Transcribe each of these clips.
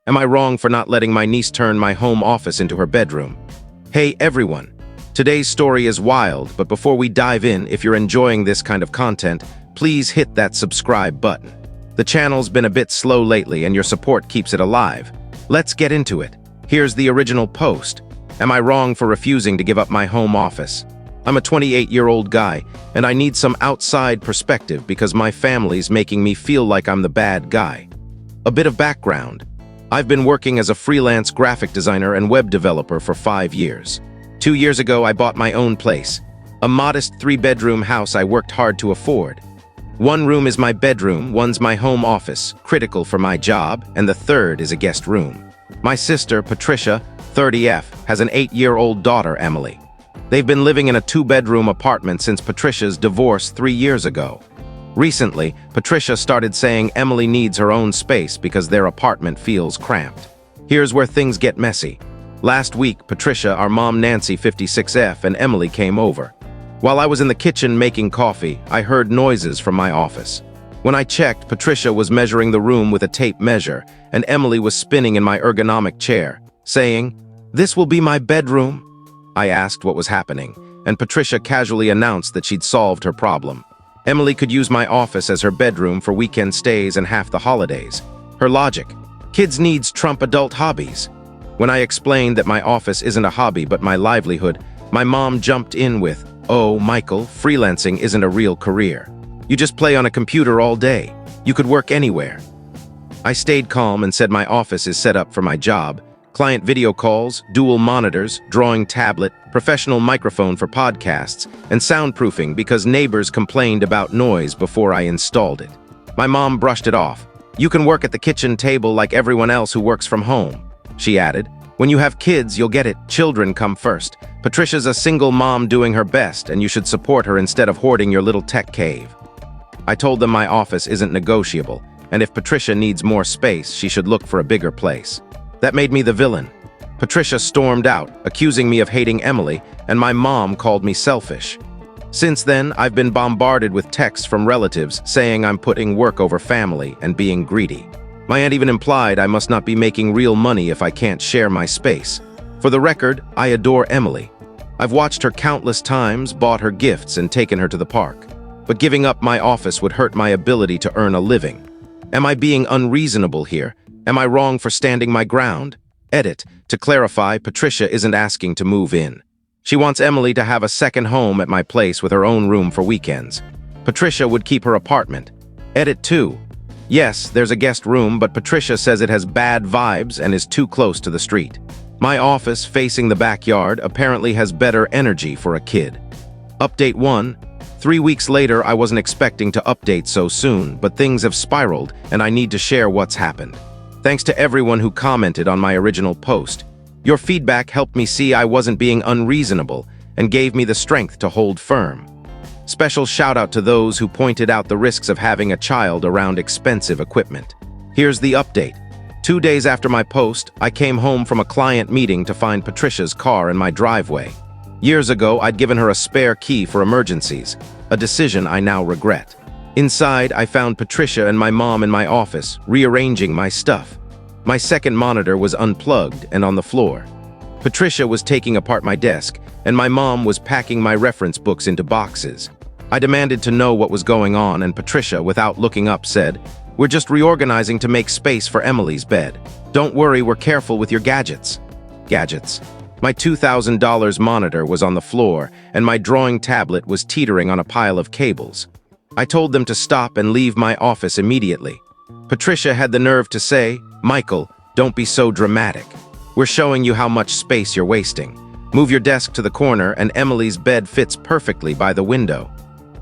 Am I wrong for not letting my niece turn my home office into her bedroom? Hey everyone! Today's story is wild, but before we dive in, if you're enjoying this kind of content, please hit that subscribe button. The channel's been a bit slow lately and your support keeps it alive. Let's get into it. Here's the original post. Am I wrong for refusing to give up my home office? I'm a 28-year-old guy, and I need some outside perspective because my family's making me feel like I'm the bad guy. A bit of background. I've been working as a freelance graphic designer and web developer for 5 years. 2 years ago, I bought my own place. A modest 3-bedroom house I worked hard to afford. One room is my bedroom, one's my home office, critical for my job, and the third is a guest room. My sister, Patricia, 30F, has an 8-year-old daughter, Emily. They've been living in a 2-bedroom apartment since Patricia's divorce 3 years ago. Recently, Patricia started saying Emily needs her own space because their apartment feels cramped. Here's where things get messy. Last week, Patricia, our mom Nancy, 56F, and Emily came over. While I was in the kitchen making coffee, I heard noises from my office. When I checked, Patricia was measuring the room with a tape measure, and Emily was spinning in my ergonomic chair, saying, "This will be my bedroom?" I asked what was happening, and Patricia casually announced that she'd solved her problem. Emily could use my office as her bedroom for weekend stays and half the holidays. Her logic: kids' needs trump adult hobbies. When I explained that my office isn't a hobby but my livelihood, my mom jumped in with, "Oh, Michael, freelancing isn't a real career. You just play on a computer all day. You could work anywhere." I stayed calm and said my office is set up for my job. Client video calls, dual monitors, drawing tablet, professional microphone for podcasts, and soundproofing because neighbors complained about noise before I installed it. My mom brushed it off. "You can work at the kitchen table like everyone else who works from home." She added, "When you have kids, you'll get it. Children come first. Patricia's a single mom doing her best, and you should support her instead of hoarding your little tech cave." I told them my office isn't negotiable, and if Patricia needs more space, she should look for a bigger place. That made me the villain. Patricia stormed out, accusing me of hating Emily, and my mom called me selfish. Since then, I've been bombarded with texts from relatives saying I'm putting work over family and being greedy. My aunt even implied I must not be making real money if I can't share my space. For the record, I adore Emily. I've watched her countless times, bought her gifts, and taken her to the park. But giving up my office would hurt my ability to earn a living. Am I being unreasonable here? Am I wrong for standing my ground? Edit. To clarify, Patricia isn't asking to move in. She wants Emily to have a second home at my place with her own room for weekends. Patricia would keep her apartment. Edit 2. Yes, there's a guest room, but Patricia says it has bad vibes and is too close to the street. My office, facing the backyard, apparently has better energy for a kid. Update 1. 3 weeks later, I wasn't expecting to update so soon, but things have spiraled, and I need to share what's happened. Thanks to everyone who commented on my original post. Your feedback helped me see I wasn't being unreasonable and gave me the strength to hold firm. Special shout out to those who pointed out the risks of having a child around expensive equipment. Here's the update. 2 days after my post, I came home from a client meeting to find Patricia's car in my driveway. Years ago, I'd given her a spare key for emergencies, a decision I now regret. Inside, I found Patricia and my mom in my office, rearranging my stuff. My second monitor was unplugged and on the floor. Patricia was taking apart my desk, and my mom was packing my reference books into boxes. I demanded to know what was going on, and Patricia, without looking up, said, "We're just reorganizing to make space for Emily's bed. Don't worry, we're careful with your gadgets." Gadgets. My $2,000 monitor was on the floor, and my drawing tablet was teetering on a pile of cables. I told them to stop and leave my office immediately. Patricia had the nerve to say, "Michael, don't be so dramatic. We're showing you how much space you're wasting. Move your desk to the corner and Emily's bed fits perfectly by the window."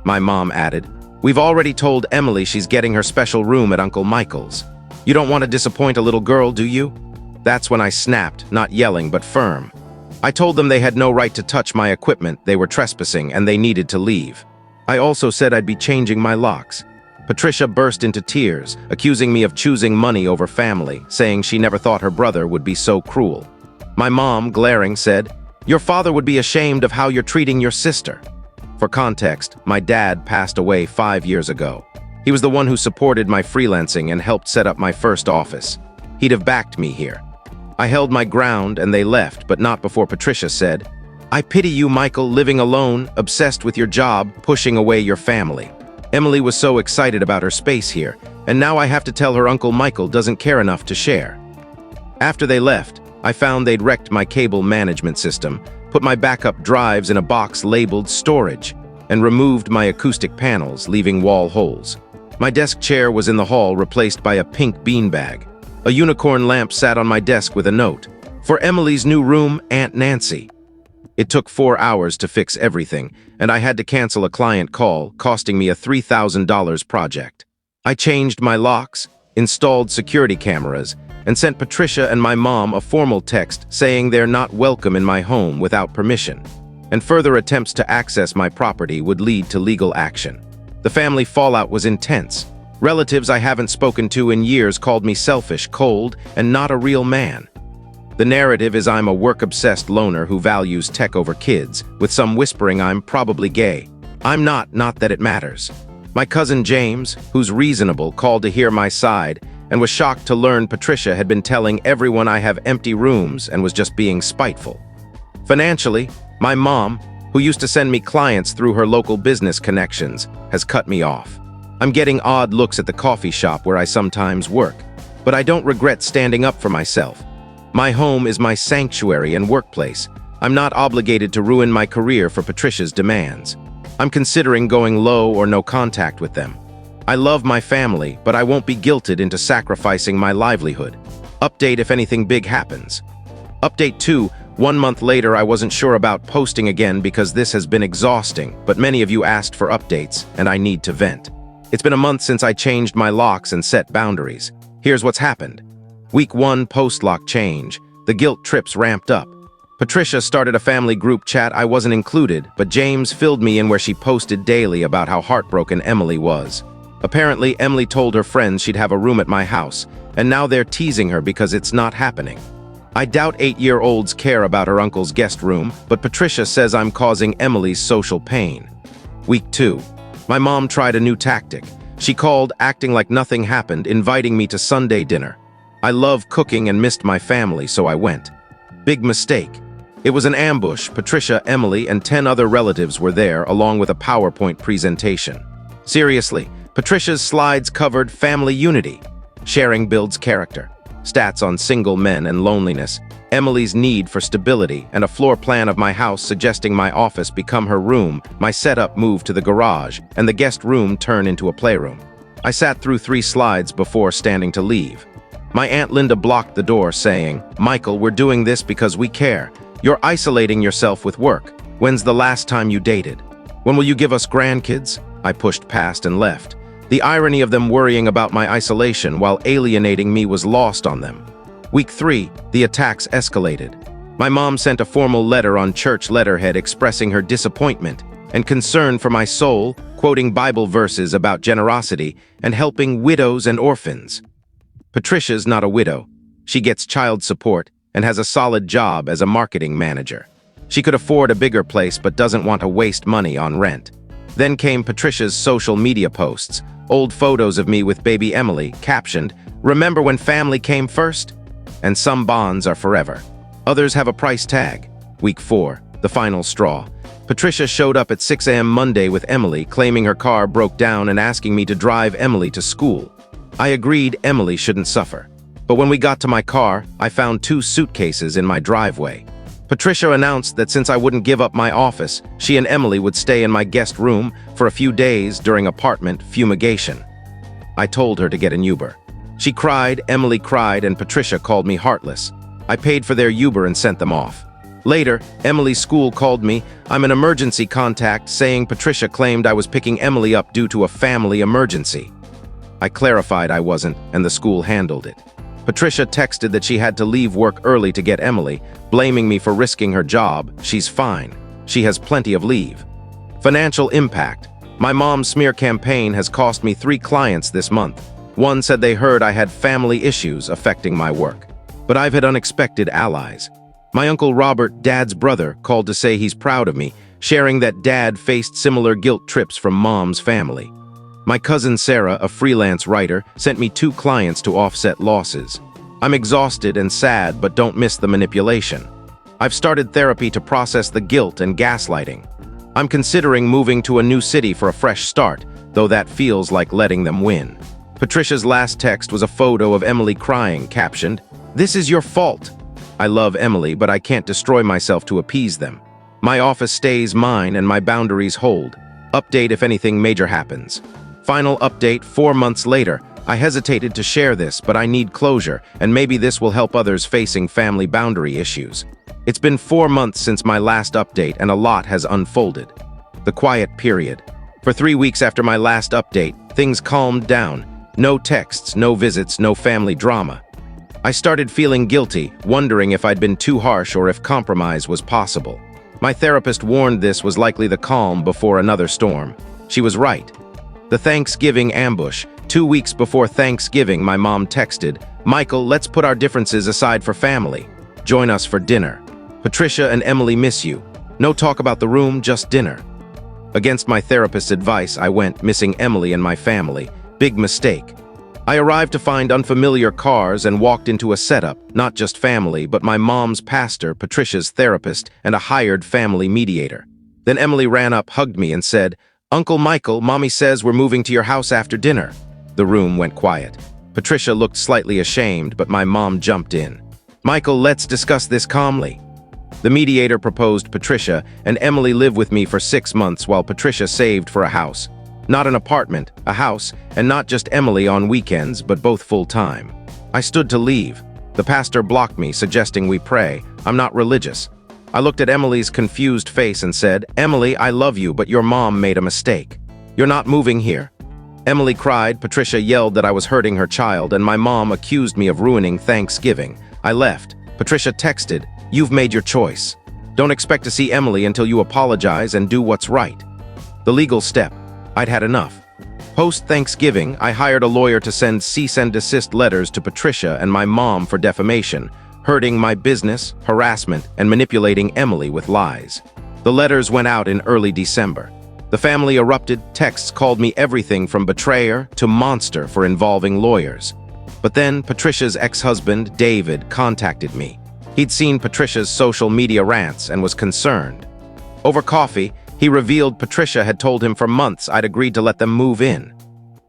My mom added, "We've already told Emily she's getting her special room at Uncle Michael's. You don't want to disappoint a little girl, do you?" That's when I snapped, not yelling but firm. I told them they had no right to touch my equipment, they were trespassing, and they needed to leave. I also said I'd be changing my locks. Patricia burst into tears, accusing me of choosing money over family, saying she never thought her brother would be so cruel. My mom, glaring, said, "Your father would be ashamed of how you're treating your sister." For context, my dad passed away 5 years ago. He was the one who supported my freelancing and helped set up my first office. He'd have backed me here. I held my ground and they left, but not before Patricia said, "I pity you, Michael, living alone, obsessed with your job, pushing away your family." Emily was so excited about her space here, and now I have to tell her Uncle Michael doesn't care enough to share. After they left, I found they'd wrecked my cable management system, put my backup drives in a box labeled storage, and removed my acoustic panels, leaving wall holes. My desk chair was in the hall, replaced by a pink beanbag. A unicorn lamp sat on my desk with a note, "For Emily's new room, Aunt Nancy." It took 4 hours to fix everything, and I had to cancel a client call, costing me a $3,000 project. I changed my locks, installed security cameras, and sent Patricia and my mom a formal text saying they're not welcome in my home without permission, and further attempts to access my property would lead to legal action. The family fallout was intense. Relatives I haven't spoken to in years called me selfish, cold, and not a real man. The narrative is I'm a work-obsessed loner who values tech over kids, with some whispering I'm probably gay. I'm not that it matters. My cousin James, who's reasonable, called to hear my side and was shocked to learn Patricia had been telling everyone I have empty rooms and was just being spiteful. Financially, my mom, who used to send me clients through her local business connections, has cut me off. I'm getting odd looks at the coffee shop where I sometimes work, but I don't regret standing up for myself. My home is my sanctuary and workplace. I'm not obligated to ruin my career for Patricia's demands. I'm considering going low or no contact with them. I love my family, but I won't be guilted into sacrificing my livelihood. Update if anything big happens. Update 2, 1 month later I wasn't sure about posting again because this has been exhausting, but many of you asked for updates, and I need to vent. It's been a month since I changed my locks and set boundaries. Here's what's happened. Week 1 post-lock change. The guilt trips ramped up. Patricia started a family group chat. I wasn't included, but James filled me in where she posted daily about how heartbroken Emily was. Apparently, Emily told her friends she'd have a room at my house, and now they're teasing her because it's not happening. I doubt 8-year-olds care about her uncle's guest room, but Patricia says I'm causing Emily's social pain. Week 2. My mom tried a new tactic. She called, acting like nothing happened, inviting me to Sunday dinner. I love cooking and missed my family, so I went. Big mistake. It was an ambush. Patricia, Emily, and 10 other relatives were there, along with a PowerPoint presentation. Seriously, Patricia's slides covered family unity. Sharing builds character. Stats on single men and loneliness. Emily's need for stability, and a floor plan of my house suggesting my office become her room. My setup moved to the garage, and the guest room turned into a playroom. I sat through 3 slides before standing to leave. My Aunt Linda blocked the door, saying, "Michael, we're doing this because we care. You're isolating yourself with work. When's the last time you dated? When will you give us grandkids?" I pushed past and left. The irony of them worrying about my isolation while alienating me was lost on them. Week 3, the attacks escalated. My mom sent a formal letter on church letterhead expressing her disappointment and concern for my soul, quoting Bible verses about generosity and helping widows and orphans. Patricia's not a widow. She gets child support and has a solid job as a marketing manager. She could afford a bigger place but doesn't want to waste money on rent. Then came Patricia's social media posts, old photos of me with baby Emily, captioned, "Remember when family came first?" And some bonds are forever. Others have a price tag. Week 4, the final straw. Patricia showed up at 6 a.m. Monday with Emily, claiming her car broke down and asking me to drive Emily to school. I agreed Emily shouldn't suffer. But when we got to my car, I found 2 suitcases in my driveway. Patricia announced that since I wouldn't give up my office, she and Emily would stay in my guest room for a few days during apartment fumigation. I told her to get an Uber. She cried, Emily cried, and Patricia called me heartless. I paid for their Uber and sent them off. Later, Emily's school called me. I'm an emergency contact, saying Patricia claimed I was picking Emily up due to a family emergency. I clarified I wasn't, and the school handled it. Patricia texted that she had to leave work early to get Emily, blaming me for risking her job. She's fine. She has plenty of leave. Financial impact. My mom's smear campaign has cost me 3 clients this month. One said they heard I had family issues affecting my work. But I've had unexpected allies. My Uncle Robert, Dad's brother, called to say he's proud of me, sharing that Dad faced similar guilt trips from Mom's family. My cousin Sarah, a freelance writer, sent me 2 clients to offset losses. I'm exhausted and sad, but don't miss the manipulation. I've started therapy to process the guilt and gaslighting. I'm considering moving to a new city for a fresh start, though that feels like letting them win. Patricia's last text was a photo of Emily crying, captioned, "This is your fault." I love Emily, but I can't destroy myself to appease them. My office stays mine and my boundaries hold. Update if anything major happens. Final update 4 months later. I hesitated to share this, but I need closure, and maybe this will help others facing family boundary issues. It's been 4 months since my last update, and a lot has unfolded. The quiet period. For 3 weeks after my last update, things calmed down. No texts, no visits, no family drama. I started feeling guilty, wondering if I'd been too harsh or if compromise was possible. My therapist warned this was likely the calm before another storm. She was right. The Thanksgiving ambush. 2 weeks before Thanksgiving, my mom texted, "Michael, let's put our differences aside for family. Join us for dinner. Patricia and Emily miss you. No talk about the room, just dinner." Against my therapist's advice, I went, missing Emily and my family. Big mistake. I arrived to find unfamiliar cars and walked into a setup, not just family, but my mom's pastor, Patricia's therapist, and a hired family mediator. Then Emily ran up, hugged me, and said, "Uncle Michael, Mommy says we're moving to your house after dinner." The room went quiet. Patricia looked slightly ashamed, but my mom jumped in. "Michael, let's discuss this calmly." The mediator proposed Patricia and Emily live with me for 6 months while Patricia saved for a house. Not an apartment, a house, and not just Emily on weekends, but both full-time. I stood to leave. The pastor blocked me, suggesting we pray. I'm not religious. I looked at Emily's confused face and said, "Emily, I love you, but your mom made a mistake. You're not moving here." Emily cried, Patricia yelled that I was hurting her child, and my mom accused me of ruining Thanksgiving. I left. Patricia texted, "You've made your choice. Don't expect to see Emily until you apologize and do what's right." The legal step. I'd had enough. Post-Thanksgiving, I hired a lawyer to send cease and desist letters to Patricia and my mom for defamation, hurting my business, harassment, and manipulating Emily with lies. The letters went out in early December. The family erupted, texts called me everything from betrayer to monster for involving lawyers. But then Patricia's ex-husband, David, contacted me. He'd seen Patricia's social media rants and was concerned. Over coffee, he revealed Patricia had told him for months I'd agreed to let them move in.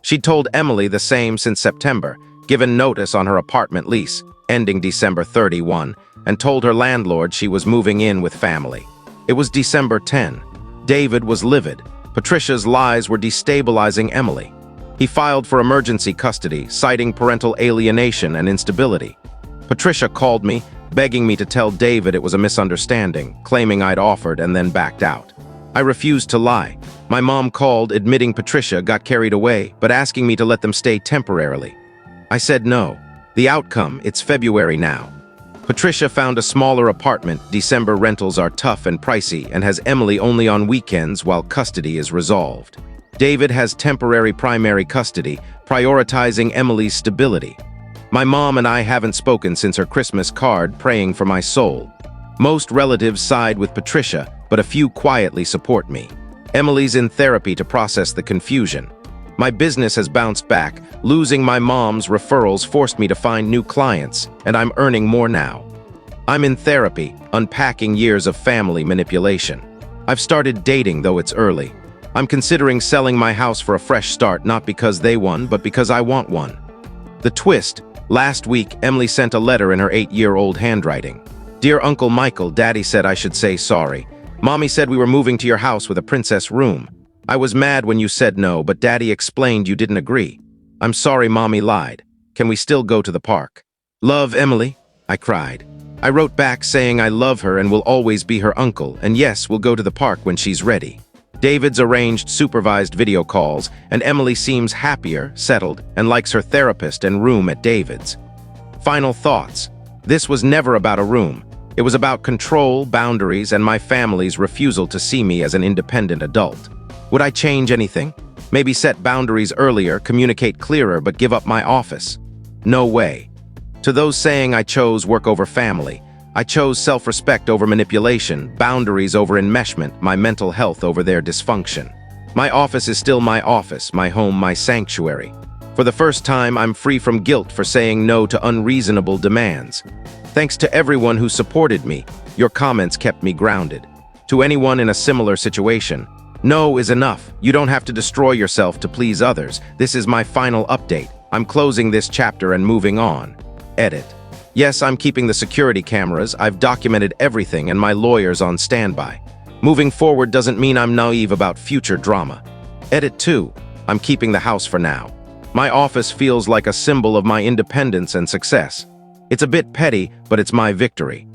She'd told Emily the same since September, given notice on her apartment lease, ending December 31, and told her landlord she was moving in with family. It was December 10. David was livid. Patricia's lies were destabilizing Emily. He filed for emergency custody, citing parental alienation and instability. Patricia called me, begging me to tell David it was a misunderstanding, claiming I'd offered and then backed out. I refused to lie. My mom called, admitting Patricia got carried away, but asking me to let them stay temporarily. I said no. The outcome, it's February now. Patricia found a smaller apartment. December rentals are tough and pricey and has Emily only on weekends while custody is resolved. David has temporary primary custody, prioritizing Emily's stability. My mom and I haven't spoken since her Christmas card praying for my soul. Most relatives side with Patricia, but a few quietly support me. Emily's in therapy to process the confusion. My business has bounced back. Losing my mom's referrals forced me to find new clients, and I'm earning more now. I'm in therapy, unpacking years of family manipulation. I've started dating, though it's early. I'm considering selling my house for a fresh start, not because they won, but because I want one. The twist, last week, Emily sent a letter in her 8-year-old handwriting. "Dear Uncle Michael, Daddy said I should say sorry. Mommy said we were moving to your house with a princess room. I was mad when you said no, but Daddy explained you didn't agree. I'm sorry Mommy lied. Can we still go to the park? Love, Emily," I cried. I wrote back saying I love her and will always be her uncle, and yes, we'll go to the park when she's ready. David's arranged supervised video calls, and Emily seems happier, settled, and likes her therapist and room at David's. Final thoughts. This was never about a room. It was about control, boundaries, and my family's refusal to see me as an independent adult. Would I change anything? Maybe set boundaries earlier, communicate clearer, but give up my office? No way. To those saying I chose work over family, I chose self-respect over manipulation, boundaries over enmeshment, my mental health over their dysfunction. My office is still my office, my home, my sanctuary. For the first time, I'm free from guilt for saying no to unreasonable demands. Thanks to everyone who supported me, your comments kept me grounded. To anyone in a similar situation, no is enough. You don't have to destroy yourself to please others. This is my final update. I'm closing this chapter and moving on. Edit. Yes, I'm keeping the security cameras. I've documented everything and my lawyer's on standby. Moving forward doesn't mean I'm naive about future drama. Edit 2. I'm keeping the house for now. My office feels like a symbol of my independence and success. It's a bit petty, but it's my victory.